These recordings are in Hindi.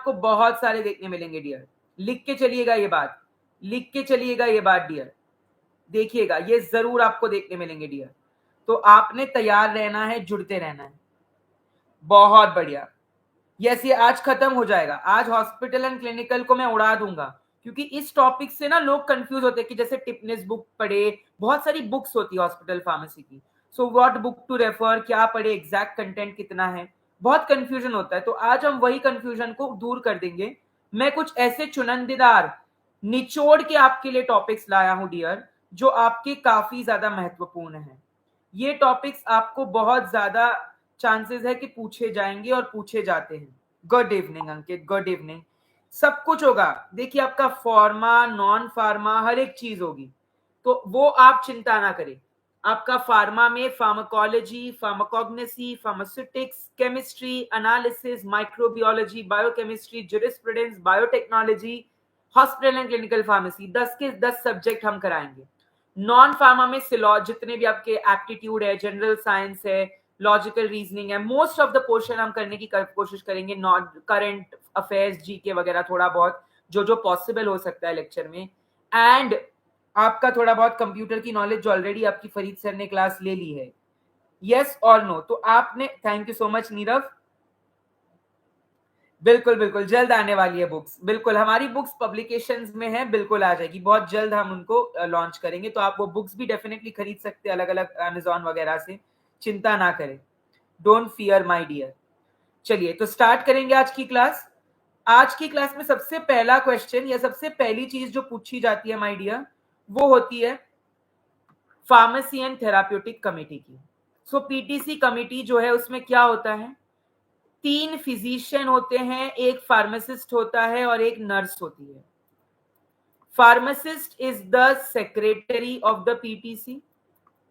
आपको बहुत सारे देखने मिलेंगे डियर, लिख के चलिएगा ये बात, लिख के चलिएगा ये बात डियर, देखिएगा ये जरूर आपको देखने मिलेंगे डियर। तो आपने तैयार रहना है, जुड़ते रहना है। बहुत बढ़िया। यस, ये आज खत्म हो जाएगा, आज हॉस्पिटल एंड क्लिनिकल को मैं उड़ा दूंगा, क्योंकि इस टॉपिक से ना लोग कंफ्यूज होते हैं कि जैसे टिपनेस बुक पढ़े, बहुत सारी बुक्स होती है हॉस्पिटल फार्मेसी की, so what book to refer, क्या पढ़े, एग्जैक्ट कंटेंट कितना है, बहुत कंफ्यूजन होता है। तो आज हम वही कंफ्यूजन को दूर कर देंगे। मैं कुछ ऐसे चुनिंदेदार निचोड़ के आपके लिए टॉपिक्स लाया हूं डियर, जो आपके काफी ज्यादा महत्वपूर्ण है। ये टॉपिक्स आपको बहुत ज्यादा चांसेस है कि पूछे जाएंगे और पूछे जाते हैं। गुड इवनिंग अंकित, गुड इवनिंग। सब कुछ होगा, देखिए आपका फार्मा, नॉन फार्मा, हर एक चीज होगी, तो वो आप चिंता ना करें। आपका फार्मा में pharmacology, pharmacognosy, pharmaceutics, chemistry, analysis, microbiology, biochemistry, jurisprudence, biotechnology, hospital and clinical pharmacy, 10 के 10 सब्जेक्ट हम कराएंगे। नॉन फार्मा में जितने भी आपके एप्टीट्यूड है, जनरल साइंस है, लॉजिकल रीजनिंग है, मोस्ट ऑफ द पोर्शन हम करने की कोशिश करेंगे। नॉन करंट अफेयर्स, जीके वगैरह थोड़ा बहुत जो जो पॉसिबल हो सकता है लेक्चर में, एंड आपका थोड़ा बहुत कंप्यूटर की नॉलेज जो ऑलरेडी आपकी फरीद सर ने क्लास ले ली है। यस और नो? तो आपने, thank you so much Nirav, बिल्कुल बिल्कुल जल्द आने वाली है बुक्स, बिल्कुल हमारी बुक्स पब्लिकेशंस में है, बिल्कुल आ जाएगी, बहुत जल्द हम उनको लॉन्च करेंगे, तो आप वो बुक्स भी डेफिनेटली खरीद सकते हैं अलग अलग अमेजॉन वगैरह से, चिंता ना करें, डोंट फियर माय डियर। चलिए तो स्टार्ट करेंगे आज की क्लास। आज की क्लास में सबसे पहला क्वेश्चन या सबसे पहली चीज जो पूछी जाती है माय डियर, वो होती है फार्मेसी एंड थेराप्यूटिक कमेटी की। सो पीटीसी कमेटी जो है उसमें क्या होता है, 3 फिजिशियन होते हैं, एक फार्मासिस्ट होता है और एक नर्स होती है। Pharmacist is the secretary of the PTC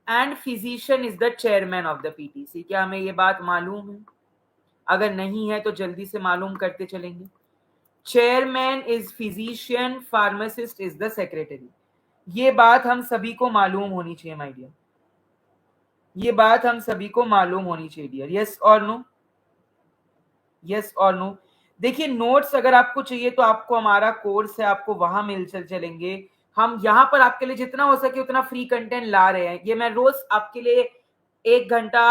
and physician is the chairman of the PTC. क्या हमें ये बात मालूम है? अगर नहीं है तो जल्दी से मालूम करते चलेंगे। Chairman is physician, pharmacist is the secretary. ये बात हम सभी को मालूम होनी चाहिए माय डियर, ये बात हम सभी को मालूम होनी चाहिए डियर। यस और नो? यस और नो? देखिए नोट्स अगर आपको चाहिए तो आपको हमारा कोर्स है, आपको वहां मिल चलेंगे। हम यहाँ पर आपके लिए जितना हो सके उतना फ्री कंटेंट ला रहे हैं। ये मैं रोज आपके लिए 1 घंटा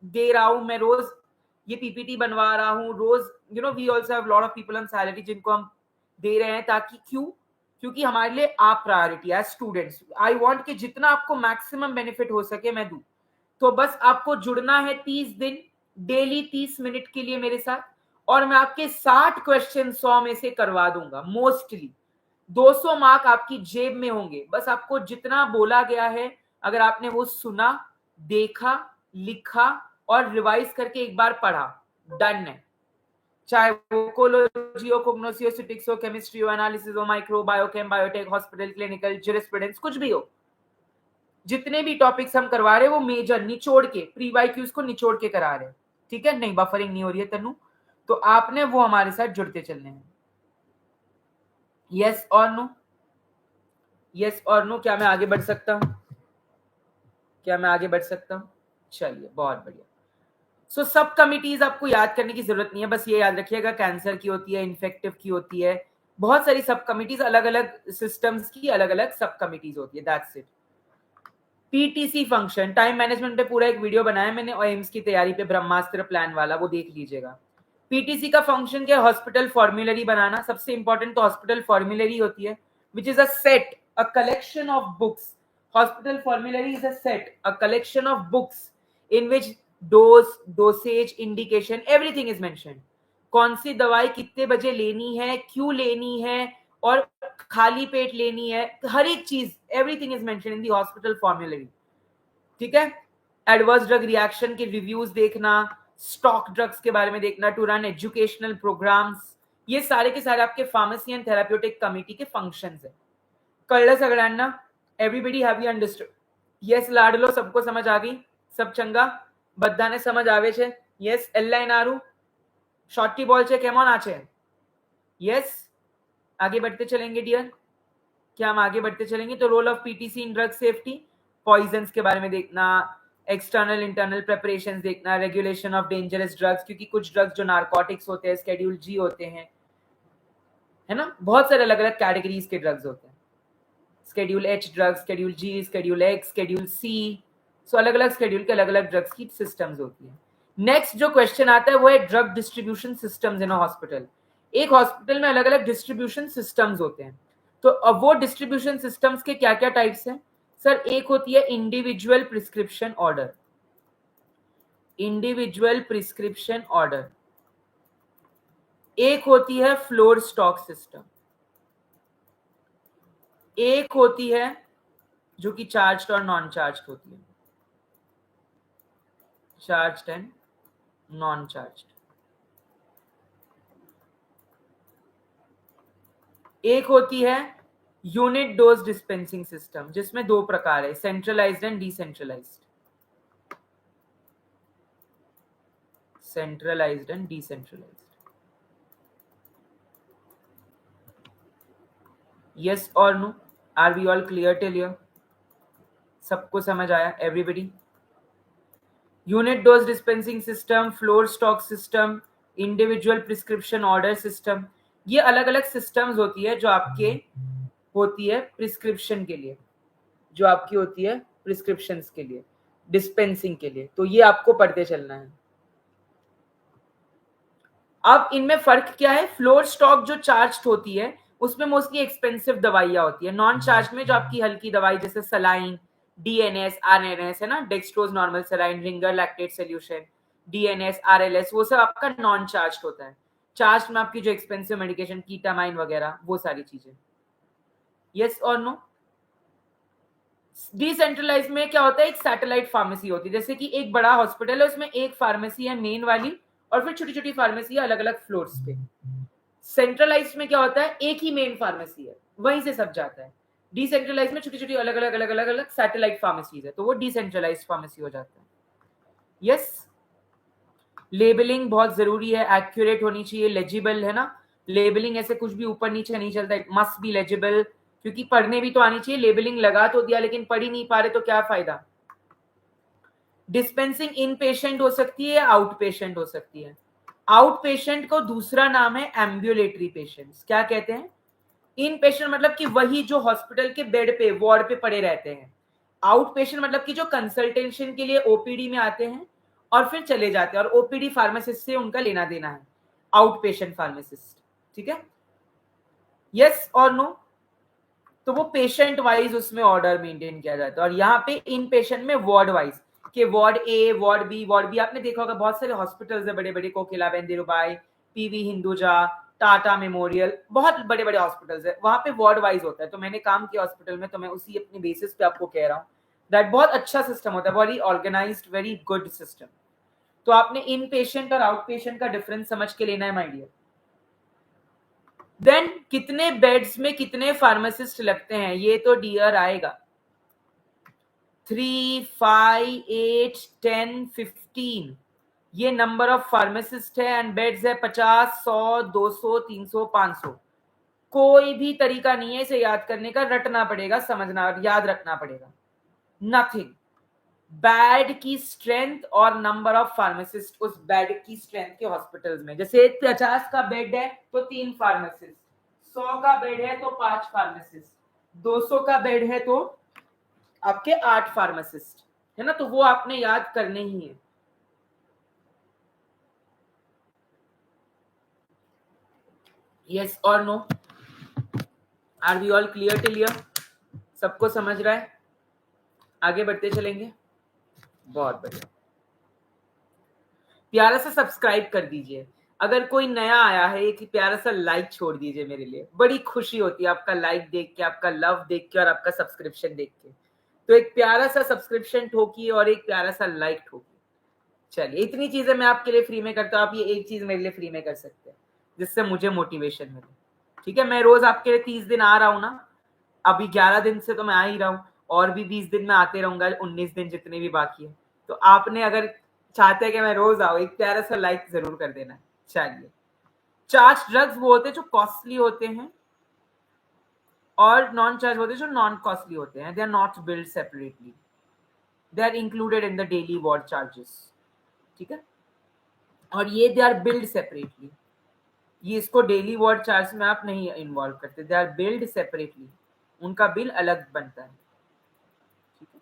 दे रहा हूँ, मैं रोज ये पीपीटी बनवा रहा हूँ रोज। You know we also have lot of people on salary जिनको हम दे रहे हैं, ताकि क्यों? क्योंकि हमारे लिए आप priority as students. I want कि जितना आपको मैक्सिमम बेनिफिट हो सके मैं दूं। तो बस आपको जुड़ना है 30 दिन डेली 30 मिनट के लिए मेरे साथ, और मैं आपके 60 क्वेश्चन 100 में से करवा दूंगा। मोस्टली 200 मार्क आपकी जेब में होंगे। बस आपको जितना बोला गया है, अगर आपने वो सुना, देखा, लिखा और रिवाइज करके एक बार पढ़ा, डन है। चाहे वो कोलोजी हो, कोग्नोसियोसिटिक्स हो, केमिस्ट्री हो, एनालिसिस हो, micro, biochem, biotech, hospital, clinical, jurisprudence, कुछ भी हो, जितने भी टॉपिक्स हम करवा रहे हैं वो मेजर निचोड़ के, प्री वाईक्यूज को निचोड़ के करा रहे हैं, ठीक है? नहीं बफरिंग नहीं हो रही है तनु, तो आपने वो हमारे साथ जुड़ते चलने हैं। यस और नो? यस और नो? क्या मैं आगे बढ़ सकता हूं? क्या मैं आगे बढ़ सकता हूं? चलिए बहुत बढ़िया। सो सब कमिटीज आपको याद करने की जरूरत नहीं है, बस ये याद रखिएगा कैंसर की होती है, इन्फेक्टिव की होती है, बहुत सारी सब कमिटीज, अलग अलग सिस्टम्स की अलग अलग सब कमिटीज होती है, that's it. PTC function, time management पे पूरा एक वीडियो बनाया मैंने, और एम्स की तैयारी पे ब्रह्मास्त्र प्लान वाला, वो देख लीजिएगा। पीटीसी का फंक्शन क्या? हॉस्पिटल फॉर्मुलरी बनाना। सबसे इंपॉर्टेंट तो हॉस्पिटल फॉर्मुलरी होती है, which is a set, a collection of books. Hospital formulary is a set, a collection of books in which dose, dosage, indication, everything is mentioned. कौन सी दवाई कितने बजे लेनी है, क्यों लेनी है, और खाली पेट लेनी है, हर एक चीज, everything is mentioned in the hospital formulary, ठीक है? एडवर्स ड्रग रिएक्शन के रिव्यूज देखना, स्टॉक ड्रग्स के बारे में देखना, टू रन एजुकेशनल प्रोग्राम्स, ये सारे के सारे आपके फार्मेसी एंड थेराप्यूटिक कमिटी के फंक्शंस है। कळलं सगळ्यांना? Everybody have you understood? Yes लाडलो, सबको समझ आ गई? सब चंगा? बधाने समझ आवे छे? यस एल नारू शॉर्टी बॉल छे, केमन आछे? यस आगे बढ़ते चलेंगे डियर। क्या हम आगे बढ़ते चलेंगे? तो role of PTC in drug safety, poisons के बारे में देखना, एक्सटर्नल इंटरनल प्रिपरेशंस देखना, रेगुलेशन ऑफ डेंजरस ड्रग्स, क्योंकि कुछ ड्रग्स जो नारकोटिक्स होते हैं, शेड्यूल जी होते हैं, है ना, बहुत सारे अलग अलग कैटेगरीज के ड्रग्स होते हैं, शेड्यूल एच ड्रग्स, शेड्यूल जी, शेड्यूल एक्स, शेड्यूल सी, सो अलग अलग शेड्यूल के अलग अलग ड्रग्स की सिस्टम्स होती है। नेक्स्ट जो क्वेश्चन आता है वो है drug distribution systems in a hospital. एक हॉस्पिटल में अलग अलग डिस्ट्रीब्यूशन सिस्टम्स होते हैं, तो अब वो डिस्ट्रीब्यूशन सिस्टम्स के क्या क्या टाइप्स हैं सर? एक होती है individual prescription order, individual prescription order. एक होती है फ्लोर स्टॉक सिस्टम, एक होती है जो कि चार्ज्ड और नॉन चार्ज्ड होती है, चार्ज्ड एंड नॉन चार्ज्ड। एक होती है यूनिट डोज डिस्पेंसिंग सिस्टम, जिसमें दो प्रकार है, centralised and decentralised, centralised and decentralised. Yes और no? Are we all clear till here? सबको समझ आया? Everybody? Unit dose dispensing system, floor stock system, individual prescription order system, ये अलग अलग सिस्टम्स होती है जो आपके होती है प्रिस्क्रिप्शन के लिए, जो आपकी होती है प्रिस्क्रिप्शन के लिए, डिस्पेंसिंग के लिए। तो ये आपको पढ़ते चलना है। अब इनमें फर्क क्या है? फ्लोर स्टॉक जो चार्ज होती है उसमें मोस्टली एक्सपेंसिव दवाइयां होती है, नॉन चार्ज में जो आपकी हल्की दवाई जैसे सलाइन, डीएनएस, आरएनएस है ना, dextrose normal saline, ringer lactate solution, DNS, RLS, वो सब आपका नॉन चार्ज होता है। चार्ज में आपकी जो एक्सपेंसिव मेडिकेशन कीटामाइन वगैरह वो सारी चीजें। यस और नो? डिसेंट्रलाइज में क्या होता है? एक सैटेलाइट फार्मेसी होती है, जैसे कि एक बड़ा हॉस्पिटल है उसमें एक फार्मेसी है मेन वाली और फिर छोटी छोटी फार्मेसी है अलग अलग फ्लोर्स पे। सेंट्रलाइज में क्या होता है? एक ही मेन फार्मेसी है, वहीं से सब जाता है। डिसेंट्रलाइज में छोटी छोटी अलग अलग अलग अलग अलग सैटेलाइट फार्मेसीज है, तो वो डिसेंट्रलाइज फार्मेसी हो जाता है। यस, लेबलिंग बहुत जरूरी है, एक्यूरेट होनी चाहिए, लेजिबल है ना, लेबलिंग ऐसे कुछ भी ऊपर नीचे नहीं चलता, इट मस्ट बी लेजिबल, क्योंकि पढ़ने भी तो आनी चाहिए। लेबलिंग लगा तो दिया लेकिन पढ़ ही नहीं पा रहे तो क्या फायदा। डिस्पेंसिंग इन पेशेंट हो सकती है या आउट पेशेंट हो सकती है। आउट पेशेंट को दूसरा नाम है एम्बुलेटरी पेशेंट्स। क्या कहते हैं? इन पेशेंट मतलब कि वही जो हॉस्पिटल के बेड पे वार्ड पे पड़े रहते हैं। आउट पेशेंट मतलब कि जो कंसल्टेशन के लिए ओपीडी में आते हैं और फिर चले जाते हैं, और ओपीडी फार्मासिस्ट से उनका लेना देना है, आउट पेशेंट फार्मासिस्ट। ठीक है? यस और नो? तो वो पेशेंट वाइज उसमें ऑर्डर मेंटेन किया जाता है, और यहाँ पे इन पेशेंट में वार्ड वाइज के वार्ड ए, वार्ड बी, वार्ड बी आपने देखा होगा, बहुत सारे हॉस्पिटल्स है बड़े बड़े, कोकिला बेंदिरुबाई, पीवी हिंदुजा, टाटा मेमोरियल, बहुत बड़े बड़े हॉस्पिटल्स है, वहां पे वार्ड वाइज होता है। तो मैंने काम किया हॉस्पिटल में, तो मैं उसी अपने बेसिस पे आपको कह रहा हूँ दैट बहुत अच्छा सिस्टम होता है, very organised, very good system. तो आपने इन पेशेंट और आउट पेशेंट का डिफरेंस समझ के लेना है माय डियर। देन कितने बेड्स में कितने फार्मासिस्ट लगते हैं, ये तो डियर आएगा। 3, 5, 8, 10, 15, ये नंबर ऑफ फार्मासिस्ट है, एंड बेड्स है 50, 100, 200, 300, 500। कोई भी तरीका नहीं है इसे याद करने का, रटना पड़ेगा, समझना, याद रखना पड़ेगा। नथिंग। बेड की स्ट्रेंथ और नंबर ऑफ फार्मासिस्ट उस बेड की स्ट्रेंथ के हॉस्पिटल्स में, जैसे 50 का बेड है तो 3 फार्मासिस्ट, 100 का बेड है तो 5 फार्मासिस्ट, 200 का बेड है तो आपके 8 फार्मासिस्ट, है ना, तो वो आपने याद करने ही है। यस और no? Are we all clear till here? सबको समझ रहा है? आगे बढ़ते चलेंगे। बहुत बढ़िया, प्यारा सा सब्सक्राइब कर दीजिए। अगर कोई नया आया है, एक प्यारा सा लाइक छोड़ दीजिए, मेरे लिए बड़ी खुशी होती है आपका लाइक देख के, आपका लव देख के और आपका सब्सक्रिप्शन देख के। तो एक प्यारा सा सब्सक्रिप्शन ठोकिए और एक प्यारा सा लाइक ठोकिए। चलिए, इतनी चीजें मैं आपके लिए फ्री में करता हूँ, आप ये एक चीज मेरे लिए फ्री में कर सकते हैं जिससे मुझे मोटिवेशन मिले। ठीक है? मैं रोज आपके लिए 30 दिन आ रहा हूँ ना, अभी 11 दिन से तो मैं आ ही रहा हूँ, और भी 20 दिन में आते रहूंगा, 19 दिन जितने भी बाकी है। तो आपने अगर चाहते हैं कि मैं रोज आऊँ, एक प्यारा सा लाइक जरूर कर देना। चलिए, चार्ज ड्रग्स वो होते हैं जो कॉस्टली होते हैं, और नॉन चार्ज होते हैं जो नॉन कॉस्टली होते हैं। They are not billed separately, they are included in the daily ward charges. ठीक है? और ये दे आर बिल्ड सेपरेटली। ये इसको डेली वर्ड चार्ज में आप नहीं इन्वॉल्व करते, दे आर बिल्ड सेपरेटली, उनका बिल अलग बनता है। ठीक है,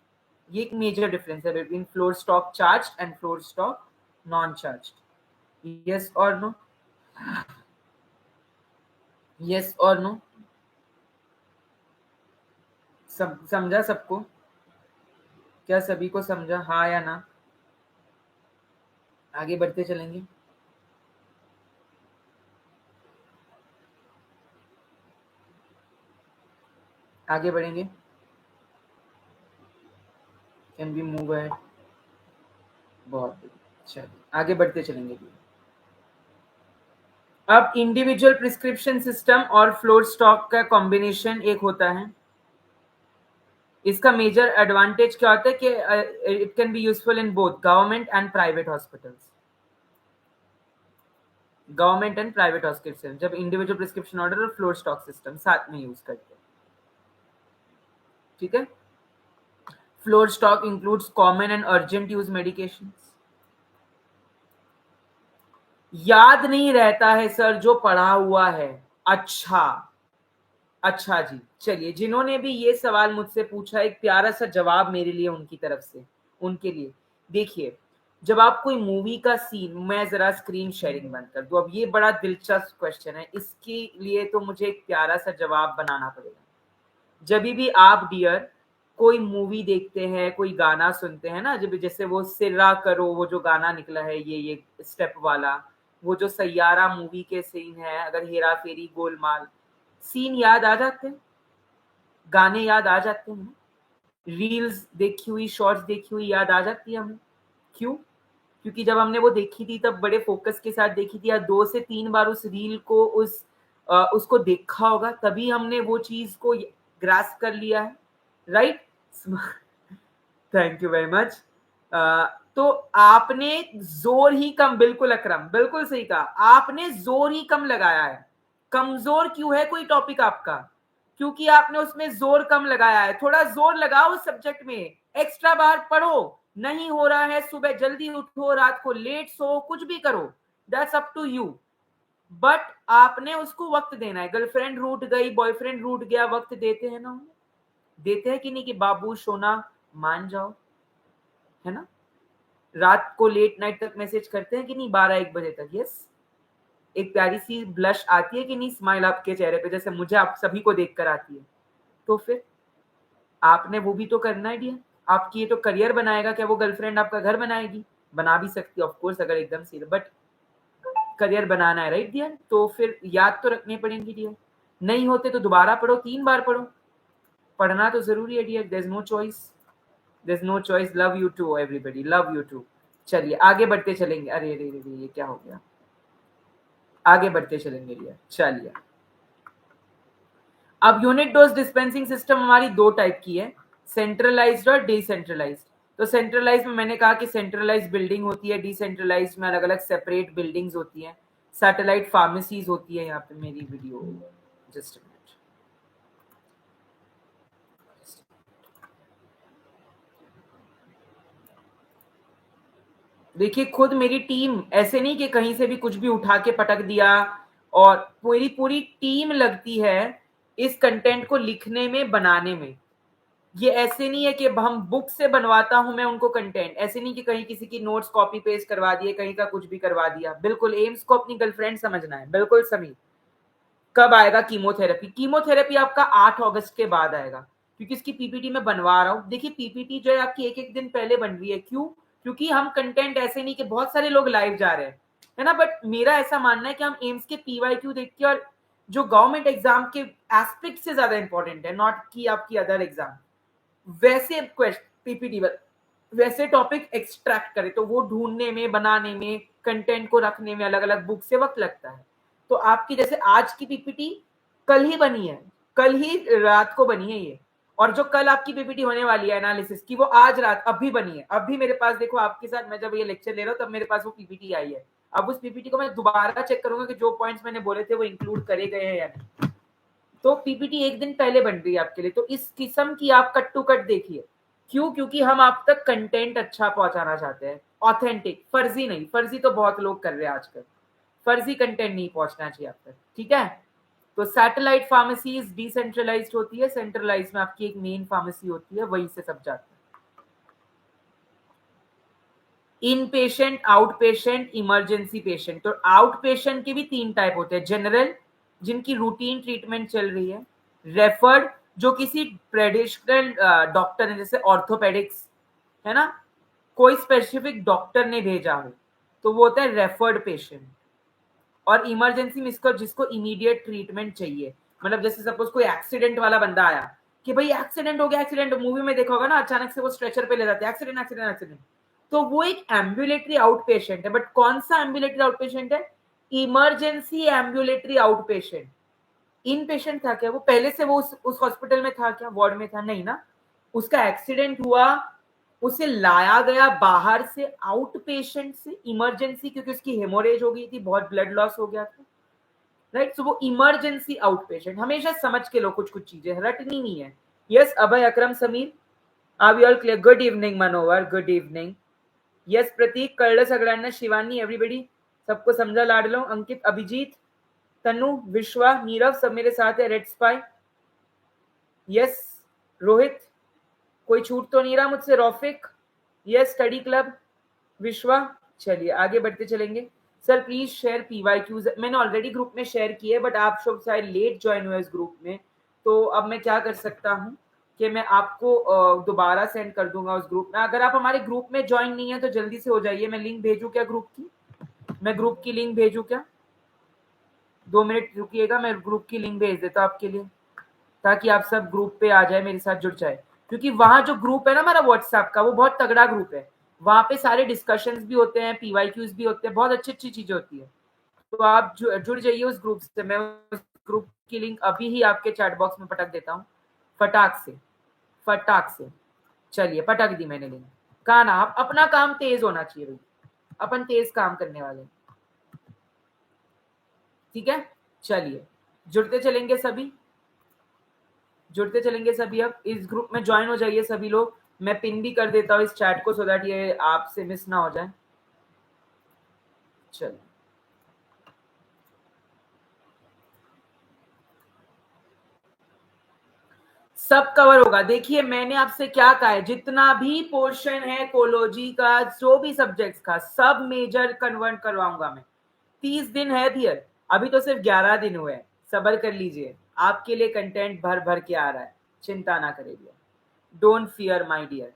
ये एक मेजर डिफरेंस है between floor stock charge and floor stock non charge. Yes और नो? यस और नो? समझा सबको? क्या सभी को समझा, हाँ या ना? आगे बढ़ते चलेंगे। आगे बढ़ेंगे। Can be move ahead? बहुत चलिए आगे बढ़ते चलेंगे। अब इंडिविजुअल प्रिस्क्रिप्शन सिस्टम और फ्लोर स्टॉक का कॉम्बिनेशन एक होता है। इसका मेजर एडवांटेज क्या होता है कि it can be useful in both government and private hospitals. Government and private hospital जब इंडिविजुअल प्रिस्क्रिप्शन ऑर्डर और फ्लोर स्टॉक सिस्टम साथ में यूज करते हैं। ठीक है, floor stock includes common and urgent use medication. याद नहीं रहता है सर जो पढ़ा हुआ है। अच्छा अच्छा जी, चलिए जिन्होंने भी ये सवाल मुझसे पूछा, एक प्यारा सा जवाब मेरे लिए उनकी तरफ से, उनके लिए। देखिए, जब आप कोई मूवी का सीन, मैं जरा स्क्रीन शेयरिंग बंद कर दूं, अब ये बड़ा दिलचस्प क्वेश्चन है, इसके लिए तो मुझे एक प्यारा सा जवाब बनाना पड़ेगा। जब भी आप डियर कोई मूवी देखते हैं, कोई गाना सुनते हैं ना, जब जैसे वो सिर्रा करो, वो जो गाना निकला है ये स्टेप वाला, वो जो सैयारा मूवी के सीन है, अगर हेरा फेरी गोलमाल, सीन याद आ जाते हैं, गाने याद आ जाते हैं, रील्स देखी हुई, शॉर्ट्स देखी हुई याद आ जाती है हमें। क्यों? क्योंकि जब हमने वो देखी थी तब बड़े फोकस के साथ देखी थी, या 2 से 3 बार उस रील को उसको देखा होगा, तभी हमने वो चीज को ग्रास्प कर लिया है, right? Thank you very much. तो आपने जोर ही कम, बिल्कुल अकरम, बिल्कुल सही कहा, आपने जोर ही कम लगाया है। कमजोर क्यों है कोई टॉपिक आपका? क्योंकि आपने उसमें जोर कम लगाया है। थोड़ा जोर लगाओ उस सब्जेक्ट में, एक्स्ट्रा बार पढ़ो। नहीं हो रहा है, सुबह जल्दी उठो, रात को लेट सो, कुछ भी करो, that's up to you, but आपने उसको वक्त देना है। गर्लफ्रेंड रूठ गई, बॉयफ्रेंड रूठ गया, वक्त देते हैं ना, देते हैं कि नहीं, कि बाबू सोना मान जाओ, है ना? रात को लेट नाइट तक मैसेज करते हैं कि नहीं, 12-1 बजे तक? यस। एक प्यारी सी ब्लश आती है कि नहीं स्माइल आपके चेहरे पे, जैसे मुझे आप सभी को देखकर आती है। तो फिर आपने वो भी तो करना है डियर। आपकी ये तो करियर बनाएगा क्या? वो गर्लफ्रेंड आपका घर बनाएगी? बना भी सकती है ऑफ कोर्स, अगर एकदम से, बट करियर बनाना है, राइट डियर? तो फिर याद तो रखने पड़ेंगे डियर। नहीं होते तो दोबारा पढ़ो, 3 बार पढ़ो, पढ़ना तो जरूरी है dear, there is no choice, there is no choice. Love you too everybody, love you too. चलिए आगे बढ़ते चलेंगे। अरे अरे अरे, ये क्या हो गया? आगे बढ़ते चलेंगे डियर, चलिए। अब यूनिट डोज डिस्पेंसिंग सिस्टम हमारी 2 टाइप की है, सेंट्रलाइज्ड और डिसेंट्रलाइज्ड। तो सेंट्रलाइज में मैंने कहा कि सेंट्रलाइज बिल्डिंग होती है, डिसेंट्रलाइज में अलग अलग सेपरेट बिल्डिंग्स होती हैं, सैटेलाइट फार्मेसीज होती है। यहाँ पे मेरी वीडियो, जस्ट मिनट, देखिए खुद मेरी टीम, ऐसे नहीं कि कहीं से भी कुछ भी उठा के पटक दिया, और पूरी पूरी टीम लगती है इस कंटेंट को लिखने में, बनाने में। ये ऐसे नहीं है कि हम बुक से बनवाता हूं मैं उनको कंटेंट, ऐसे नहीं कि कहीं किसी की नोट्स कॉपी पेस्ट करवा दिए, कहीं का कुछ भी करवा दिया। बिल्कुल एम्स को अपनी गर्लफ्रेंड समझना है, बिल्कुल सभी। कब आएगा कीमोथेरेपी? कीमोथेरेपी आपका 8 अगस्त के बाद आएगा, क्योंकि इसकी पीपीटी में बनवा रहा हूं। देखिए पीपीटी जो है आपकी एक एक दिन पहले बन रही है। क्यों? क्योंकि हम कंटेंट ऐसे नहीं कि बहुत सारे लोग लाइव जा रहे हैं, है ना, बट मेरा ऐसा मानना है कि हम एम्स के पीवाईक्यू देख के, और जो गवर्नमेंट एग्जाम के एस्पेक्ट से ज्यादा इंपॉर्टेंट है, नॉट की आपकी अदर एग्जाम, वैसे पीपीटी वैसे टॉपिक एक्सट्रैक्ट करे, तो वो ढूंढने में, बनाने में, कंटेंट को रखने में अलग अलग बुक से वक्त लगता है। तो आपकी जैसे आज की पीपीटी कल ही बनी है, कल ही रात को बनी है ये, और जो कल आपकी पीपीटी होने वाली है एनालिसिस की, वो आज रात अभी बनी है। अभी मेरे पास देखो, आपके साथ मैं जब ये लेक्चर ले रहा हूँ तब मेरे पास वो पीपीटी आई है। अब उस पीपीटी को मैं दोबारा चेक करूंगा कि जो पॉइंट्स मैंने बोले थे वो इंक्लूड करे गए हैं या नहीं। तो पीपीटी एक दिन पहले बन रही है आपके लिए। तो इस किस्म की आप कट टू कट देखिए। क्यों? क्योंकि हम आप तक कंटेंट अच्छा पहुंचाना चाहते हैं, ऑथेंटिक, फर्जी नहीं। फर्जी तो बहुत लोग कर रहे हैं आजकल, फर्जी कंटेंट नहीं पहुंचना चाहिए आप तक, ठीक है। तो सैटेलाइट फार्मेसीज डिसेंट्रलाइज्ड होती है, सेंट्रलाइज में आपकी एक मेन फार्मेसी होती है, वहीं से सब जाता है। In patient, out patient, emergency patient. तो आउट पेशेंट के भी 3 टाइप होते हैं, जनरल जिनकी रूटीन ट्रीटमेंट चल रही है, रेफर्ड जो किसी ट्रेडिशनल डॉक्टर ने, जैसे ऑर्थोपेडिक्स है ना, कोई स्पेसिफिक डॉक्टर ने भेजा हो तो वो होता है रेफर्ड पेशेंट। और इमरजेंसी में इसको जिसको इमीडिएट ट्रीटमेंट चाहिए, मतलब जैसे सपोज कोई एक्सीडेंट वाला बंदा आया कि भाई एक्सीडेंट हो गया, एक्सीडेंट मूवी में देखा होगा ना, अचानक से वो स्ट्रेचर पे ले जाते हैं, एक्सीडेंट एक्सीडेंट एक्सीडेंट, तो वो एक एम्बुलेटरी आउट पेशेंट है। बट कौन सा एम्बुलेटरी आउट पेशेंट है? Emergency ambulatory out patient. In patient था क्या वो? पहले से वो उस हॉस्पिटल में था क्या, वार्ड में था? नहीं ना, उसका एक्सीडेंट हुआ, उसे लाया गया बाहर से आउट पेशेंट से इमरजेंसी, क्योंकि उसकी हेमोरेज हो गई थी, बहुत ब्लड लॉस हो गया था, राइट। सो वो इमरजेंसी आउट पेशेंट। हमेशा समझ के लो कुछ कुछ चीजें, रटनी नहीं है। Yes Abhay, Akram, Sameer, are we all clear? Good evening Manowar, good evening. Yes Prateek, Kalas, Agranya, Shivani, everybody, सबको समझा लाड लो। अंकित, अभिजीत, तनु, विश्वा, नीरव, सब मेरे साथ है। Red spy, yes. रोहित, कोई छूट तो नहीं रहा मुझसे? रौफिक, यस। स्टडी क्लब, विश्वा। चलिए आगे बढ़ते चलेंगे। Sir please share PYQs. मैंने ऑलरेडी ग्रुप में शेयर किए, बट आप सब शायद लेट ज्वाइन हुए इस ग्रुप में, तो अब मैं क्या कर सकता हूँ कि मैं आपको दोबारा सेंड कर दूंगा उस ग्रुप में। अगर आप हमारे ग्रुप में ज्वाइन नहीं है तो जल्दी से हो जाइए। मैं लिंक भेजू क्या ग्रुप की? मैं ग्रुप की लिंक भेजू क्या? 2 मिनट रुकिएगा, मैं ग्रुप की लिंक भेज देता हूँ आपके लिए, ताकि आप सब ग्रुप पे आ जाए, मेरे साथ जुड़ जाए। क्योंकि वहां जो ग्रुप है ना हमारा व्हाट्सएप का, वो बहुत तगड़ा ग्रुप है। वहां पे सारे डिस्कशंस भी होते हैं, पीवाईक्यूज भी होते हैं, बहुत अच्छी अच्छी चीजें होती है। तो आप जुड़ जाइए उस ग्रुप से। मैं उस ग्रुप की लिंक अभी ही आपके चैट बॉक्स में पटक देता हूँ, फटाक से, फटाक से। चलिए पटक दी मैंने लिंक। कहा ना, आप अपना काम तेज होना चाहिए भाई, अपन तेज काम करने वाले, ठीक है। चलिए जुड़ते चलेंगे सभी, जुड़ते चलेंगे सभी। अब इस ग्रुप में ज्वाइन हो जाइए सभी लोग। मैं पिन भी कर देता हूँ इस चैट को, सो दैट ये आपसे मिस ना हो जाए। चलिए सब कवर होगा। देखिए मैंने आपसे क्या कहा है, जितना भी पोर्शन है कोलोजी का, जो भी सब्जेक्ट्स का, सब मेजर कन्वर्ट करवाऊंगा मैं। 30 दिन है डियर, अभी तो सिर्फ 11 दिन हुए हैं, सबर कर लीजिए। आपके लिए कंटेंट भर भर के आ रहा है, चिंता ना करिए, don't fear my dear.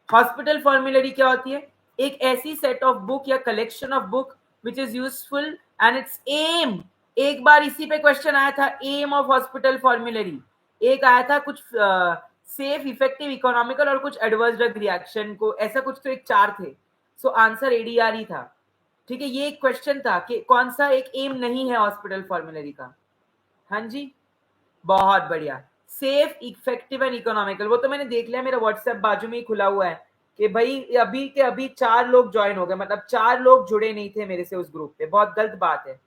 Hospital formulary क्या होती है? एक ऐसी सेट ऑफ बुक या collection of book which is useful and it's aim. एक बार इसी पे क्वेश्चन आया था, एम ऑफ हॉस्पिटल फॉर्मुलरी। एक आया था कुछ सेफ, इफेक्टिव, इकोनॉमिकल और कुछ एडवर्स ड्रग रिएक्शन को, ऐसा कुछ तो एक 4 थे। सो आंसर एडीआर ही था, ठीक है। ये एक क्वेश्चन था कि कौन सा एक एम नहीं है हॉस्पिटल फॉर्मुलरी का। हाँ जी, बहुत बढ़िया। सेफ, इफेक्टिव एंड इकोनॉमिकल, वो तो मैंने देख लिया, मेरा व्हाट्सएप बाजू में ही खुला हुआ है कि भाई अभी के अभी 4 लोग ज्वाइन हो गए, मतलब 4 लोग जुड़े नहीं थे मेरे से उस ग्रुप पे। बहुत गलत बात है,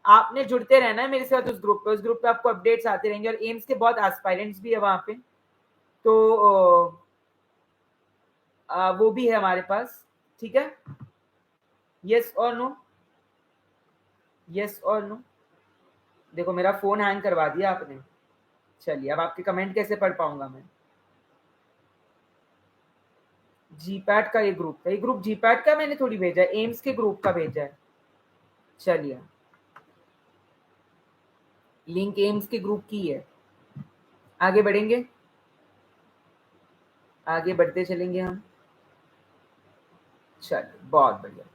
आपने जुड़ते रहना है मेरे साथ उस ग्रुप पे। उस ग्रुप पे आपको अपडेट्स आते रहेंगे, और एम्स के बहुत एस्पायरेंट्स भी है वहां पे, तो वो भी है हमारे पास, ठीक है। यस और नो, यस और नो। देखो मेरा फोन हैंग करवा दिया आपने। चलिए अब आपके कमेंट कैसे पढ़ पाऊंगा मैं? जीपैट का ये ग्रुप था, ये ग्रुप जीपैट का मैंने थोड़ी भेजा है, एम्स के ग्रुप का भेजा है। चलिए लिंक एम्स के ग्रुप की है। आगे बढ़ेंगे, आगे बढ़ते चलेंगे हम। चलिए बहुत बढ़िया।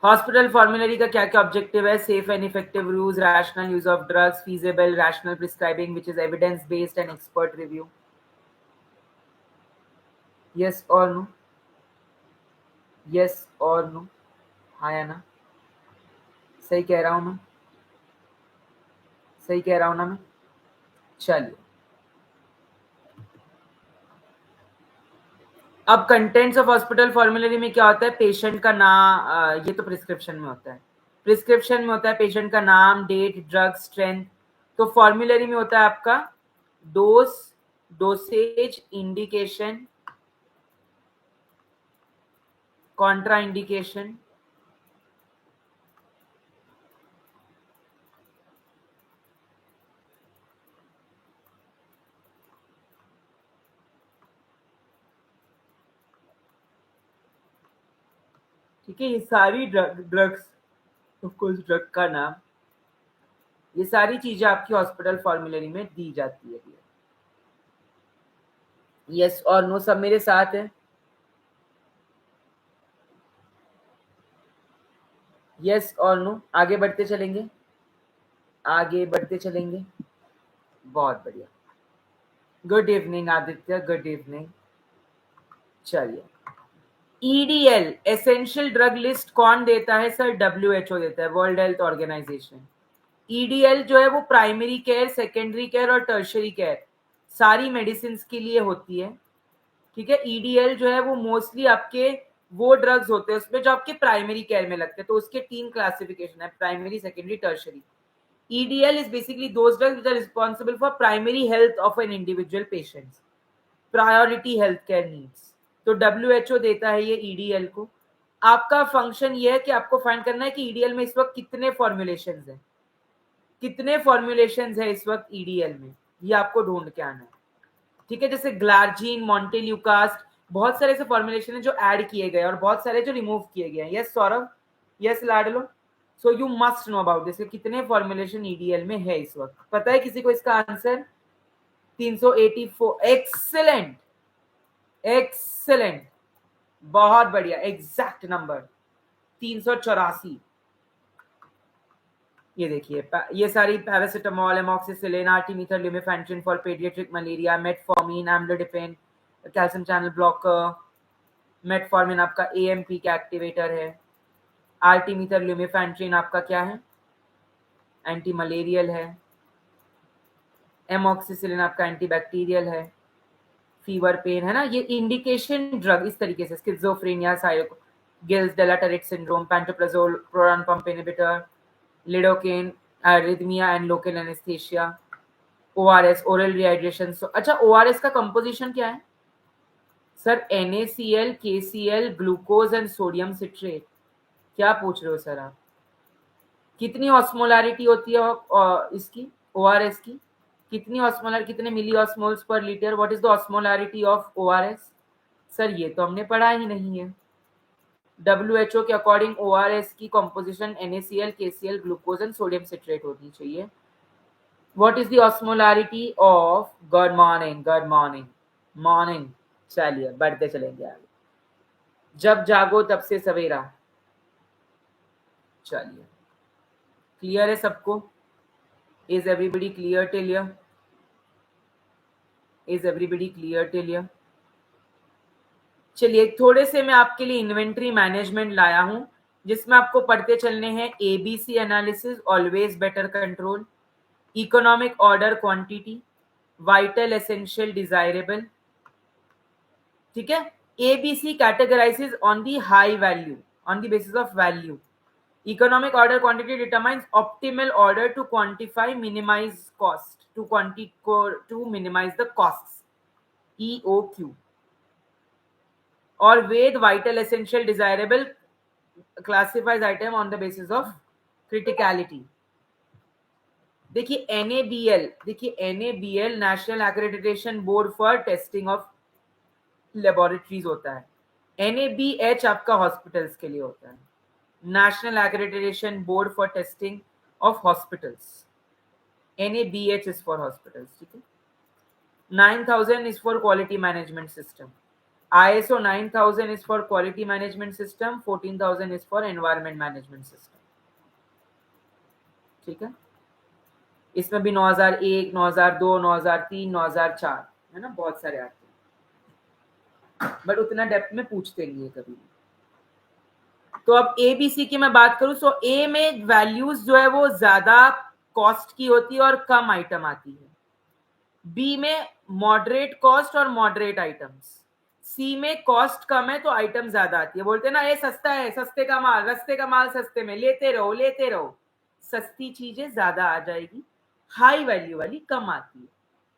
हॉस्पिटल फॉर्मुलरी का क्या क्या ऑब्जेक्टिव है? Safe and effective use, rational use of drugs, feasible rational prescribing which is evidence based and expert review. Yes और नो, यस और नो, हाँ या ना? सही कह रहा हूं मैं? सही कह रहा हूं ना मैं? चलिए अब कंटेंट्स ऑफ हॉस्पिटल फॉर्मुलरी में क्या होता है? पेशेंट का नाम, ये तो प्रिस्क्रिप्शन में होता है, प्रिस्क्रिप्शन में होता है पेशेंट का नाम, डेट, ड्रग, स्ट्रेंथ। तो फॉर्मुलरी में होता है आपका dose, dosage, indication, Contra indication, ठीक है, ये सारी ड्रग्स, ऑफ कोर्स ड्रग का नाम, ये सारी चीजें आपकी हॉस्पिटल फॉर्मूलरी में दी जाती है। यस और नो सब मेरे साथ है? यस और नो, आगे बढ़ते चलेंगे, आगे बढ़ते चलेंगे। बहुत बढ़िया, good evening Aditya, good evening. चलिए, ईडीएल एसेंशियल ड्रग लिस्ट कौन देता है सर? डब्ल्यूएचओ देता है, वर्ल्ड हेल्थ ऑर्गेनाइजेशन। ईडीएल जो है वो प्राइमरी केयर, सेकेंडरी केयर और टर्शरी केयर सारी मेडिसिन के लिए होती है। ठीक है, ईडीएल जो है वो मोस्टली आपके वो ड्रग्स होते हैं उसमें जो आपके प्राइमरी केयर में लगते हैं, तो उसके 3 क्लासिफिकेशन है, primary, secondary, tertiary. EDL is basically those drugs which are responsible for primary health of an individual patients, priority healthcare needs। तो WHO देता है ये EDL को। आपका फंक्शन ये है कि आपको फाइंड करना है कि EDL में इस वक्त कितने फॉर्मुलेशंस हैं, कितने फॉर्मुलेशंस है इस वक्त EDL में, ये आपको ढूंढ के आना है। ठीक है, जैसे ग्लार्जीन, मॉन्टेल्यूकास्ट, बहुत सारे ऐसे फॉर्मुलेशन है जो ऐड किए गए और बहुत सारे जो रिमूव किए गए हैं। यस सौरभ, यस लाडलो, so you must know about this, कितने फॉर्मुलेशन ईडीएल में है इस वक्त। पता है किसी को इसका आंसर? 384। एक्सेलेंट, एक्सेलेंट, बहुत बढ़िया, एग्जैक्ट नंबर 384। ये देखिए, ये सारी paracetamol, amoxicillin, artemether, lumefantrine for paediatric malaria, metformin, amlodipine calcium channel blocker, metformin आपका एएमपी का एक्टिवेटर है, आर्टिमिथर ल्यूमेफेंट्रिन आपका क्या है? एंटी मलेरियल है, एमॉक्सिसिलिन आपका एंटीबैक्टीरियल है, फीवर पेन है ना, ये इंडिकेशन ड्रग इस तरीके से, schizophrenia, psycho gills delirate syndrome, pantoprazole, proton pump inhibitor, lidocaine, arrhythmia and local anaesthesia, ORS, oral rehydration. अच्छा, ओआरएस का कंपोजिशन क्या है sir? NaCl, KCl, glucose and sodium citrate. क्या पूछ रहे हो सर आप? कितनी ऑस्मोलारिटी होती है इसकी, ओआरएस की? कितनी ऑस्मोलर, कितने मिली ऑस्मोल्स पर litre? What is the osmolarity of ORS? Sir ये तो हमने पढ़ा ही नहीं है। WHO के अकॉर्डिंग ओआरएस की composition NaCl, KCl, glucose and sodium citrate होनी चाहिए। What is the osmolarity of, good morning, good morning, morning. चलिए बढ़ते चलेंगे आगे, जब जागो तब से सवेरा। चलिए, क्लियर है सबको? Is everybody clear till here? Is everybody clear till here? चलिए, थोड़े से मैं आपके लिए इन्वेंट्री मैनेजमेंट लाया हूं जिसमें आपको पढ़ते चलने हैं ABC analysis, always better control, economic order quantity, vital essential desirable. ठीक है, ABC categorises on the high value, on the basis of value. Economic order quantity determines optimal order to quantify, minimize cost, to minimize the costs, EOQ। और VED vital essential desirable classifies item on the basis of criticality. देखिए NABL, देखिए NABL national accreditation board for testing of laboratories होता है। NABH आपका हॉस्पिटल्स के लिए होता है, national accreditation board for testing of hospitals. NABH is for hospitals। ठीक है, 9000 is for quality management system, ISO 9000 is for quality management system, 14000 is for environment management system। ठीक है, इसमें भी 9001, 9002, 9003, 9004 है ना, बहुत सारे आते हैं, बट उतना डेप्थ में पूछते नहीं है कभी भी। तो अब ABC की मैं बात करूं, सो A में वैल्यूज जो है वो ज्यादा कॉस्ट की होती है और कम आइटम आती है। B में मॉडरेट कॉस्ट और मॉडरेट आइटम्स। C में कॉस्ट कम है तो आइटम ज्यादा आती है। बोलते हैं ना ये सस्ता है, सस्ते का माल, रस्ते का माल सस्ते में, लेते रहो लेते रहो। सस्ती चीजें ज्यादा आ जाएगी, हाई वैल्यू वाली कम आती है,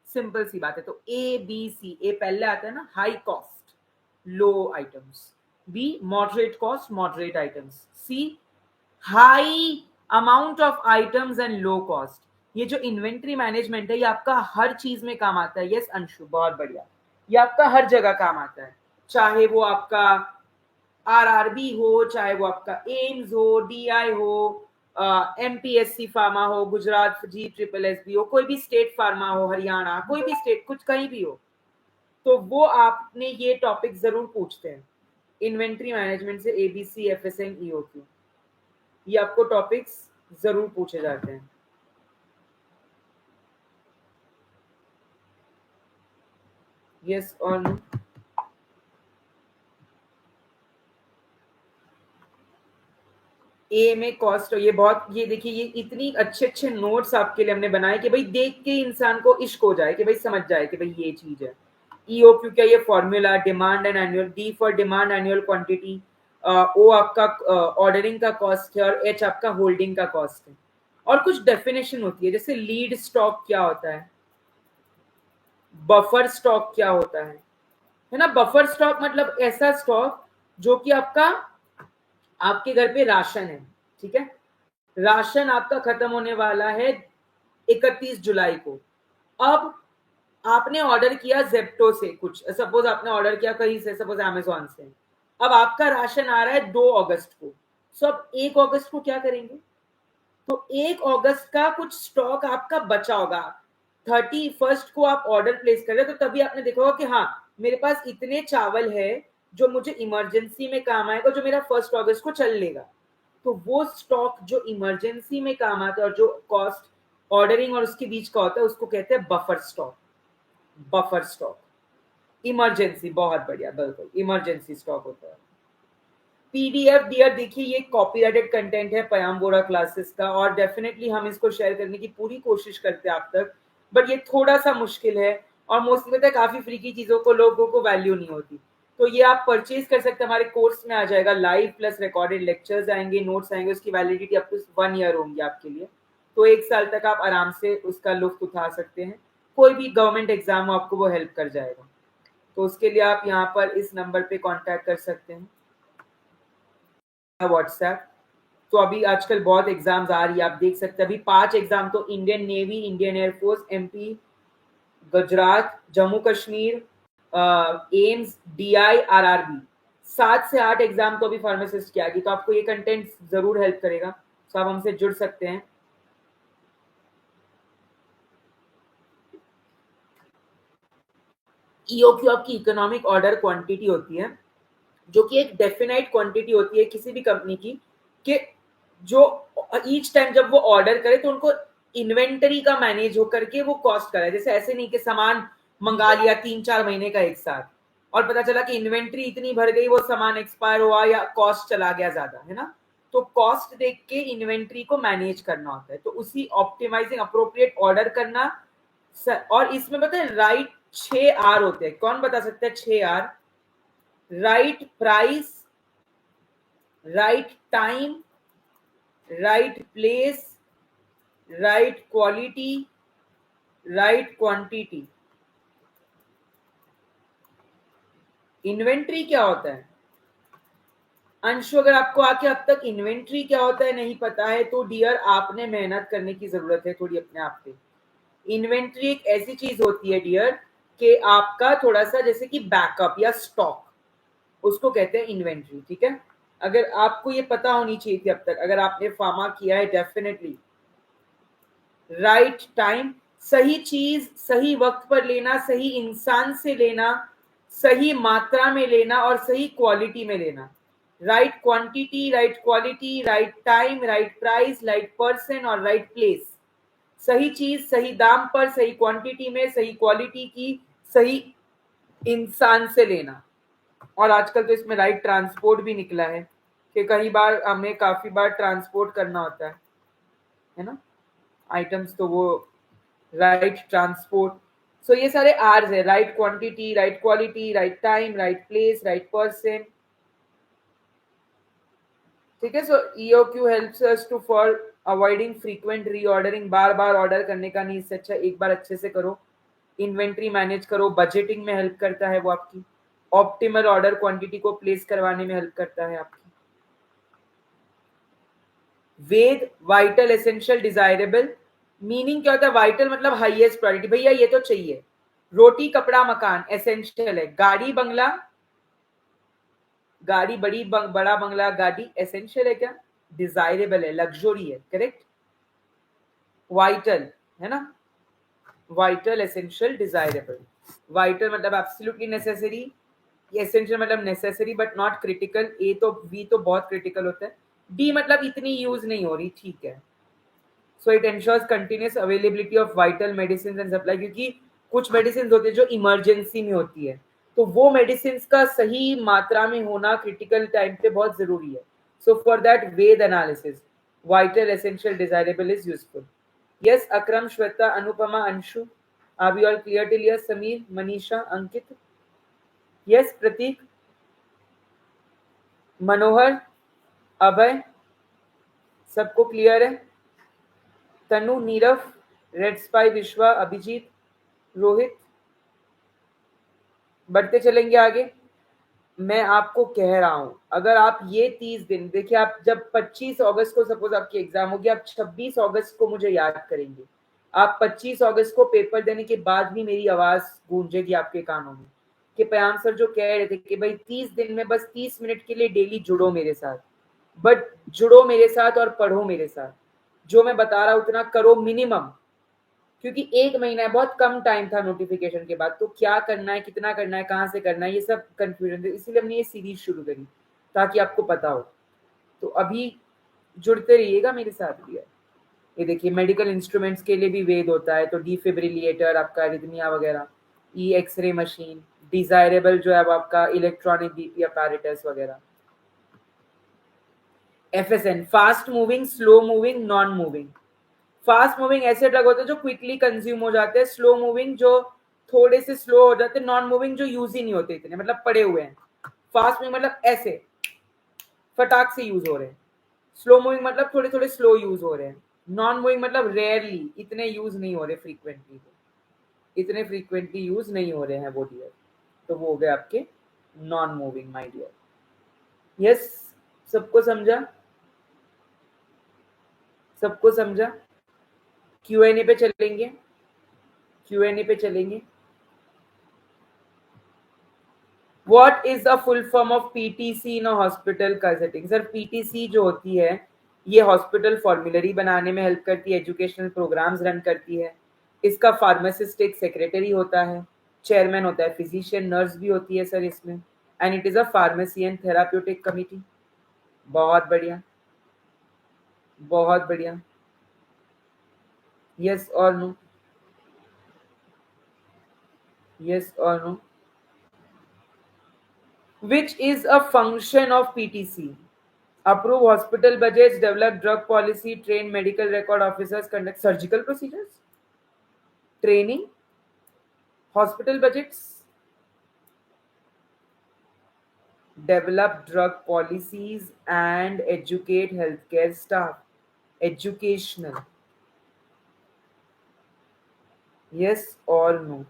सिंपल सी बात है। तो ABC, A पहले आता है ना, high cost low items, B moderate cost moderate items, C high amount of items and low cost. ये जो इन्वेंट्री मैनेजमेंट है ये आपका हर चीज में काम आता है। यस अंशु, बहुत बढ़िया, ये आपका हर जगह काम आता है, चाहे वो आपका आरआरबी हो, चाहे वो आपका एम्स हो, डीआई हो, एमपीएससी फार्मा हो, गुजरात जी ट्रिपल एसबी हो, कोई भी स्टेट फार्मा हो, हरियाणा, कोई भी स्टेट, कुछ कहीं भी हो, तो वो आपने ये टॉपिक जरूर पूछते हैं इन्वेंट्री मैनेजमेंट से, एबीसी, एफएसएन, ईओक्यू, ये आपको टॉपिक्स जरूर पूछे जाते हैं। यस और नो? ए में कॉस्ट, ये बहुत, ये देखिए ये इतनी अच्छे अच्छे नोट्स आपके लिए हमने बनाए कि भाई देख के इंसान को इश्क हो जाए, कि भाई समझ जाए कि भाई ये चीज है। ईओक्यू क्या, ये formula, demand and annual, D for demand annual quantity, O आपका ऑर्डरिंग का कॉस्ट है, और एच आपका होल्डिंग का कॉस्ट है। और कुछ डेफिनेशन होती है, जैसे लीड स्टॉक क्या होता है, बफर स्टॉक क्या होता है ना। बफर स्टॉक मतलब ऐसा स्टॉक जो कि आपका, आपके घर पे राशन है, ठीक है, राशन आपका खत्म होने वाला है 31 जुलाई को। अब आपने ऑर्डर किया जेप्टो से, कुछ सपोज आपने ऑर्डर किया कहीं से, सपोज अमेजोन से, अब आपका राशन आ रहा है 2 अगस्त को। सो अब 1 अगस्त को क्या करेंगे, तो 1 अगस्त का कुछ स्टॉक आपका बचा होगा। 31 को आप ऑर्डर प्लेस कर रहे हो, तो तभी आपने देखा होगा कि हाँ मेरे पास इतने चावल है जो मुझे इमरजेंसी में काम आएगा, जो मेरा 1 अगस्त को चल लेगा। तो वो स्टॉक जो इमरजेंसी में काम आता है और जो कॉस्ट ऑर्डरिंग और उसके बीच का होता है, उसको कहते हैं buffer stock. Buffer stock, emergency, बहुत बढ़िया, बिल्कुल इमरजेंसी स्टॉक होता है। पीडीएफ डियर, देखिए ये कॉपीराइटेड कंटेंट है पयाम बोरा क्लासेस का, और डेफिनेटली हम इसको शेयर करने की पूरी कोशिश करते हैं आप तक, बट ये थोड़ा सा मुश्किल है, और मोस्टली पता है काफी फ्री की चीजों को लोगों को वैल्यू नहीं होती। तो ये आप परचेज कर सकते हैं, हमारे कोर्स में आ जाएगा, लाइव प्लस रिकॉर्डेड लेक्चर्स आएंगे, नोट्स आएंगे, उसकी वैलिडिटी अप टू 1 ईयर होंगी आपके लिए। तो 1 साल तक आप आराम से उसका लुत्फ उठा सकते हैं, कोई भी गवर्नमेंट एग्जाम हो आपको वो हेल्प कर जाएगा। तो उसके लिए आप यहाँ पर इस नंबर पे कांटेक्ट कर सकते हैं, व्हाट्सएप। तो अभी आजकल बहुत एग्जाम्स आ रही है, आप देख सकते हैं अभी 5 एग्जाम तो Indian navy, Indian air force, MP, Gujarat, Jammu Kashmir, AIIMS, DI, RRB, 7 से 8 एग्जाम तो अभी फार्मासिस्ट की आ गई। तो आपको ये कंटेंट जरूर हेल्प करेगा, तो आप हमसे जुड़ सकते हैं। ईओक्यू आपकी इकोनॉमिक ऑर्डर क्वांटिटी होती है, जो कि एक डेफिनाइट क्वांटिटी होती है किसी भी कंपनी की, कि जो ईच टाइम जब वो ऑर्डर करे तो उनको इन्वेंटरी का मैनेज होकर के वो कॉस्ट करे। जैसे ऐसे नहीं कि सामान मंगा लिया 3-4 महीने का एक साथ, और पता चला कि इन्वेंटरी इतनी भर गई, वो सामान एक्सपायर हुआ या कॉस्ट चला गया ज्यादा, है ना। तो कॉस्ट देख के इन्वेंटरी को मैनेज करना होता है, तो उसी ऑप्टिमाइजिंग अप्रोप्रिएट ऑर्डर करना। और इसमें पता है राइट 6 आर होते हैं, कौन बता सकता है 6 R? Right price, right time, right place, right quality, right quantity. Inventory क्या होता है अंशु? अगर आपको आके अब तक इन्वेंट्री क्या होता है नहीं पता है, तो डियर आपने मेहनत करने की जरूरत है थोड़ी अपने आप पे। इन्वेंट्री एक ऐसी चीज होती है डियर कि आपका थोड़ा सा जैसे कि बैकअप या स्टॉक, उसको कहते हैं इन्वेंट्री, ठीक है। अगर आपको ये पता होनी चाहिए थी अब तक, अगर आपने फार्मा किया है, डेफिनेटली। राइट टाइम, सही चीज सही वक्त पर लेना, सही इंसान से लेना, सही मात्रा में लेना, और सही क्वालिटी में लेना। Right quantity, right quality, right time, right price, right person और राइट प्लेस। सही चीज सही दाम पर, सही क्वांटिटी में, सही क्वालिटी की, सही इंसान से लेना। और आजकल तो इसमें राइट ट्रांसपोर्ट भी निकला है, कि कई बार हमें काफी बार ट्रांसपोर्ट करना होता है ना, आइटम्स, तो वो राइट ट्रांसपोर्ट। सो ये सारे आर्स है, right quantity, right quality, right time, right place, right person, ठीक है। So EOQ helps us to for avoiding frequent reordering, बार बार ऑर्डर करने का नहीं, इससे अच्छा एक बार अच्छे से करो, इन्वेंट्री मैनेज करो, बजटिंग में हेल्प करता है वो आपकी, ऑप्टिमल ऑर्डर क्वांटिटी को प्लेस करवाने में हेल्प करता है आपकी। वेद, वाइटल, एसेंशियल, डिजायरेबल। मीनिंग क्या होता है? वाइटल मतलब हाईएस्ट प्रायोरिटी, भैया ये तो चाहिए। रोटी कपड़ा मकान एसेंशियल है, गाड़ी बंगला, गाड़ी बड़ा बंगला गाड़ी एसेंशियल है क्या? डिजायरेबल है, लग्जरी है, करेक्ट। वाइटल है ना, वाइटल, एसेंशियल, डिजायरेबल। वाइटल मतलब एब्सोल्युटली नेसेसरी, एसेंशियल मतलब नेसेसरी बट नॉट क्रिटिकल। ए तो वी तो बहुत क्रिटिकल होता है। डी मतलब इतनी यूज नहीं हो रही, ठीक है। So it ensures continuous availability of vital medicine and supply, क्योंकि कुछ मेडिसिन होती है जो इमरजेंसी में होती है, तो वो मेडिसिन का सही मात्रा में होना क्रिटिकल टाइम पे बहुत जरूरी है। So for that VED analysis vital, essential, desirable is useful. Yes Akram, Shweta, Anupama, Anshu, are we all clear till? Yes Sameer, Manisha, Ankit, yes Prateek, Manohar, Abhay, सबको क्लियर है? तनु, नीरव, रेड स्पाई, विश्वा, अभिजीत, रोहित, बढ़ते चलेंगे आगे। मैं आपको कह रहा हूं, अगर आप ये 30 दिन देखिए, आप जब 25 अगस्त को सपोज आपकी एग्जाम होगी, आप 26 अगस्त को मुझे याद करेंगे। आप 25 अगस्त को पेपर देने के बाद भी मेरी आवाज गूंजेगी आपके कानों में कि पयाम सर जो कह रहे थे कि भाई 30 दिन में बस 30 मिनट के लिए डेली जुड़ो मेरे साथ, बट जुड़ो मेरे साथ और पढ़ो मेरे साथ। जो मैं बता रहा हूं उतना करो मिनिमम, क्योंकि एक महीना है, बहुत कम टाइम था नोटिफिकेशन के बाद, तो क्या करना है, कितना करना है, कहाँ से करना है, ये सब कंफ्यूजन थे। इसीलिए हमने ये सीरीज शुरू करी ताकि आपको पता हो। तो अभी जुड़ते रहिएगा मेरे साथ भी। ये देखिए मेडिकल इंस्ट्रूमेंट्स के लिए भी वेद होता है, तो डिफिब्रिलिएटर आपका, रिदमिया वगैरह, ई एक्सरे मशीन, डिजायरेबल जो है वो आपका इलेक्ट्रॉनिक बीपी अपैरेटस वगैरह। एफएसएन, fast moving, slow moving, non moving. Fast moving ऐसे ड्रग होते हैं जो क्विकली कंज्यूम हो जाते हैं, स्लो मूविंग जो थोड़े से स्लो हो जाते हैं, नॉन मूविंग जो यूज ही नहीं होते इतने, मतलब पड़े हुए हैं। फास्ट मूविंग मतलब ऐसे फटाक से यूज हो रहे हैं, स्लो मूविंग मतलब थोड़े थोड़े स्लो यूज हो रहे हैं, नॉन मूविंग मतलब रेयरली, इतने यूज नहीं हो रहे, फ्रीक्वेंटली इतने फ्रीक्वेंटली यूज नहीं हो रहे हैं वो डियर। तो वो हो गए आपके non moving my dear. Yes, सबको समझा? सबको समझा? क्यूएनए पे चलेंगे, क्यूएनए पे चलेंगे। What is the full form of PTC in a hospital का सेटिंग? सर PTC जो होती है ये हॉस्पिटल फॉर्मुलरी बनाने में हेल्प करती है, एजुकेशनल प्रोग्राम्स रन करती है। इसका फार्मासिस्ट एक सेक्रेटरी होता है, चेयरमैन होता है फिजिशियन, नर्स भी होती है सर इसमें, and it is a pharmacy and therapeutic committee. बहुत बढ़िया, बहुत बढ़िया। यस और नो, यस और no. Which is a function of PTC? Approve hospital budgets, develop drug policy, train medical record officers, conduct surgical procedures, training, hospital budgets, develop drug policies and educate healthcare staff. Educational. Yes or no?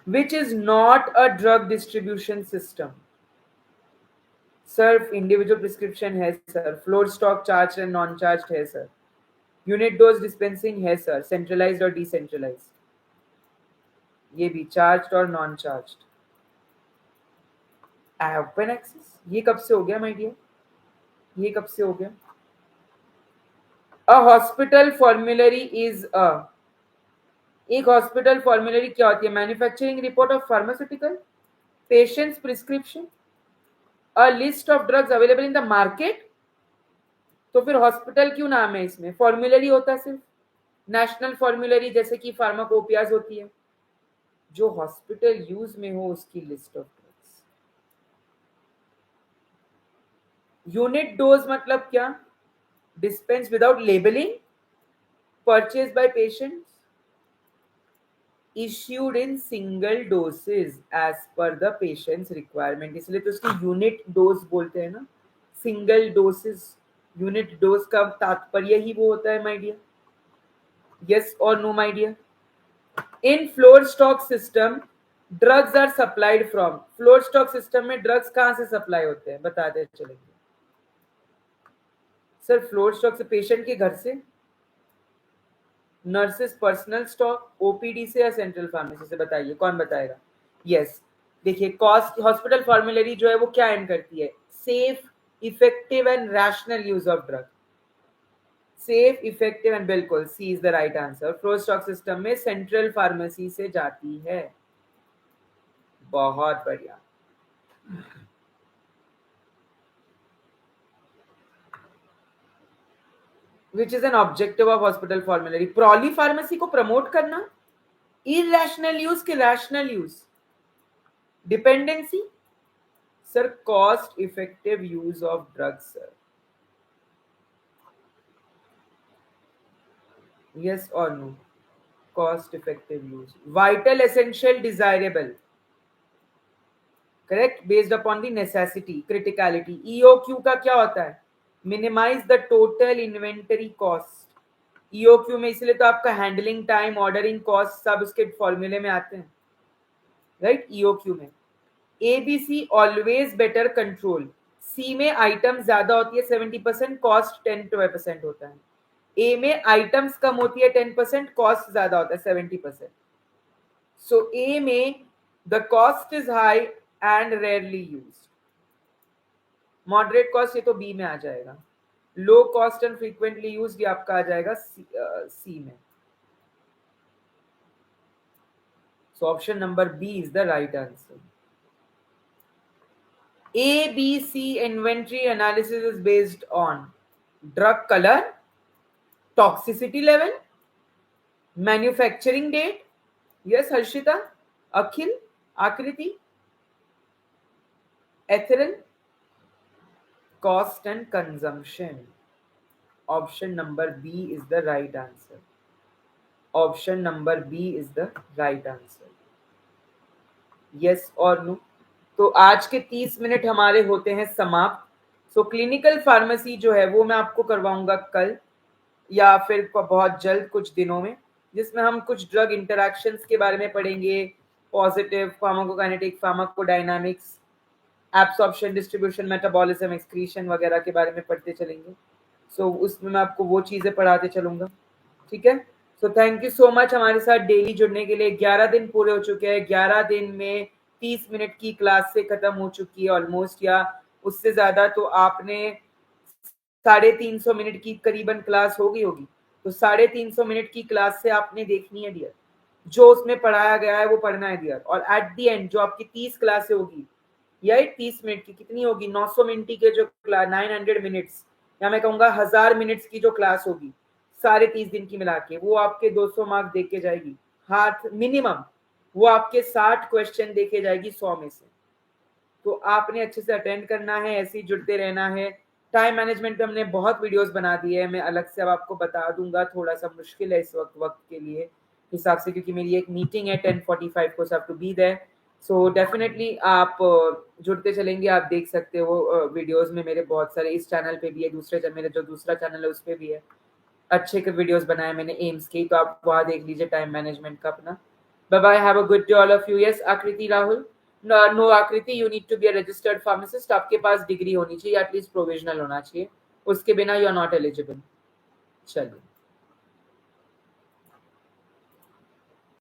Which is not a drug distribution system? Sir, individual prescription है sir, floor stock charged and non-charged है sir, यूनिट डोज डिस्पेंसिंग है सर, सेंट्रलाइज्ड और डिसेंट्रलाइज्ड, ये भी चार्ज्ड और नॉन चार्ज्ड। ओपन एक्सेस ये कब से हो गया माय डियर? ये कब से हो गया? अ हॉस्पिटल फॉर्मुलरी इज अ, एक हॉस्पिटल फॉर्मुलरी क्या होती है? Manufacturing report of pharmaceutical, patients prescription, a list of drugs available in the market. तो फिर हॉस्पिटल क्यों नाम है इसमें? फॉर्मुलरी होता है सिर्फ, नेशनल फॉर्मुलरी जैसे कि फार्माकोपियाज होती है, जो हॉस्पिटल यूज में हो उसकी list of drugs. Unit dose मतलब क्या? Dispense without labelling, purchase by patients, issued in single doses as per the patient's requirement, इसलिए तो उसकी यूनिट डोज बोलते हैं ना, सिंगल डोसेस। यूनिट डोज का तात्पर्य ही वो होता है माय डियर। यस और no my dear? In floor stock system drugs are supplied from, floor stock system में ड्रग्स कहां से सप्लाई होते हैं बताते चलेंगे सर? फ्लोर स्टॉक से पेशेंट के घर से, नर्सेस पर्सनल स्टॉक, ओपीडी से, या सेंट्रल फार्मेसी से? बताइए कौन बताएगा? यस, देखिए कॉस्ट हॉस्पिटल फॉर्मुलरी जो है वो क्या एंड करती है, safe effective and rational use of drug, safe effective and, बिल्कुल C is the right answer. Flow stock system में सेंट्रल फार्मेसी से जाती है। बहुत बढ़िया। Which is an objective of hospital formulary, प्रॉली फार्मेसी को प्रमोट करना, इरेशनल यूज के rational use, dependency, sir cost effective use of drugs sir, yes or no, cost effective use, vital essential desirable, correct, based upon the necessity criticality। EOQ का क्या होता है, minimize the total inventory cost। EOQ में इसलिए तो आपका हैंडलिंग टाइम, ऑर्डरिंग कॉस्ट सब उसके फॉर्मूले में आते हैं, राइट। EOQ में ABC always better control, C में आइटम ज्यादा होती है 70%, कॉस्ट 10-12% होता है, ए में आइटम्स कम होती है 10%, कॉस्ट ज्यादा होता है 70%। सो ए में the cost is high and rarely used, moderate cost ये तो बी में आ जाएगा, low cost and frequently used ये आपका आ जाएगा सी में। So option number B is the right answer. ABC inventory analysis is based on drug color, toxicity level, manufacturing date, yes Harshita, Akhil, Akriti, ethyl, cost and consumption। Option number B is the right answer। Option number B is the right answer। Yes or no? तो आज के 30 मिनट हमारे होते हैं समाप्त। सो क्लिनिकल फार्मेसी जो है वो मैं आपको करवाऊंगा कल या फिर बहुत जल्द कुछ दिनों में, जिसमें हम कुछ ड्रग इंटरैक्शंस के बारे में पढ़ेंगे, positive pharmacokinetic, pharmacodynamics, absorption, distribution, metabolism, excretion वगैरह के बारे में पढ़ते चलेंगे। सो उसमें मैं आपको वो चीजें पढ़ाते चलूंगा, ठीक है। So thank you so much हमारे साथ डेली जुड़ने के लिए। 11 दिन पूरे हो चुके हैं, 11 दिन में 30 मिनट की क्लास से खत्म हो चुकी है ऑलमोस्ट, या उससे ज्यादा। तो आपने 350 मिनट की करीबन क्लास हो गई होगी, तो 350 मिनट की क्लास से आपने देखनी है डियर, जो उसमें पढ़ाया गया है वो पढ़ना है डियर। और एट दी एंड जो आपकी 30 क्लासें होगी, या 30 मिनट की कितनी होगी, 900 मिनट के जो 900 मिनट्स, या मैं कहूंगा 1000 मिनट्स की जो क्लास होगी सारे 30 दिन की मिला के, वो आपके 200 मार्क दे के जाएगी हाथ मिनिमम, वो आपके 60 क्वेश्चन देखे जाएगी 100 में से। तो आपने अच्छे से अटेंड करना है, ऐसे ही जुड़ते रहना है। टाइम मैनेजमेंट पे हमने बहुत वीडियोस बना दिए हैं, मैं अलग से अब आपको बता दूंगा, थोड़ा सा मुश्किल है इस वक्त के लिए हिसाब से, क्योंकि मेरी एक मीटिंग है 10:45 को, have to be there. So definitely आप जुड़ते चलेंगे, आप देख सकते हो वीडियोस में मेरे बहुत सारे, इस चैनल पे भी है, दूसरे मेरे जो दूसरा चैनल है उस पर भी है, अच्छे के वीडियोस बनाए मैंने एम्स के, तो आप वहाँ देख लीजिए टाइम मैनेजमेंट का अपना। Bye bye, have a good day all of you. Yes Aakriti Rahul, no Aakriti, you need to be a registered pharmacist, आपके पास डिग्री होनी चाहिए, एटलीस्ट प्रोविजनल होना चाहिए, उसके बिना यू आर नॉट एलिजिबल। चलिए।